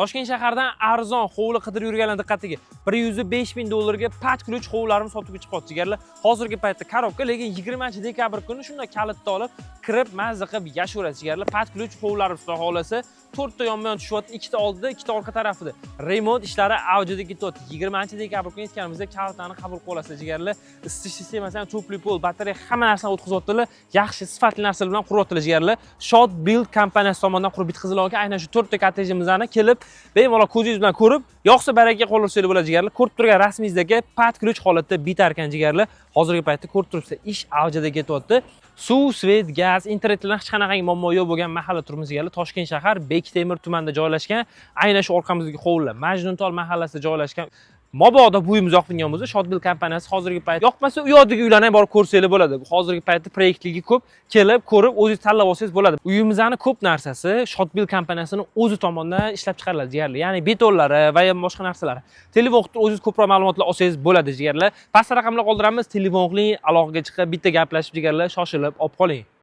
Toshkent shahardan arzon hovli qidirib yurganlar diqqatiga 105 ming dollarga pat ключ hovlilarimiz sotuvga chiqyapti jigarlar. Hozirgi paytda korobka, lekin 20-dekabr kuni shunday kalitni olib, kirib mazza qilib yashaverasiz jigarlar. Pat ключ hovlilarimiz xudo xolasa 4 ta yonma-yon tushyapti, 2 ta oldida, 2 ta orqa tarafida. Remont ishlari avjida ketyapti. 20-dekabr kuni aytganimizda kalitlarni qabul qilib olasiz jigarlar. Isitish sistemasidan tupli pol, batareya hamma narsani o'tkazayaptilar. Yaxshi sifatli narsalar bilan quryaptilar jigarlar. Shot Build kompaniyasi tomonidan qurib bitkazilgan aynan shu 4 ta kottejimizni kelib bemalol ko'zingiz bilan ko'rib, yoqsa baraka qolursangiz bo'ladi jigarlar. Ko'rib turgan rasmingizdagi pat ключ holatda bitar ekan jigarlar. Hozirgi paytda ko'rib turibsiz, ish avjida ketyapti. Suv, svet, gaz, internet bilan hech qanaqangi muammo yo'q bo'lgan mahalla turibmiz jigarlar. Toshkent shahar Bektemir tumanida joylashgan. Aynan shu orqamizdagi hovli Majnuntol mahallasida joylashgan. Mabodo bu uyimiz yoqmagan bo'lsa, Shotbil kompaniyasi hozirgi paytda yoqmasa, u yoqdagi uylarni ham borib ko'rsanglar bo'ladi. Hozirgi paytda proyektligi ko'p, kelib, ko'rib, o'zingiz tanlab olsangiz bo'ladi. Uyimizning ko'p narsasi Shotbil kompaniyasining o'zi tomonidan ishlab chiqariladi jigarlar. Ya'ni betonlari va ham boshqa narsalar. Telefon qilib o'zingiz ko'proq ma'lumotlar olsangiz bo'ladi jigarlar. Pastda raqamlar qoldiramiz, telefon qiling, aloqaga chiqib, bitta gaplashib jigarlar, shoshilib olib qoling.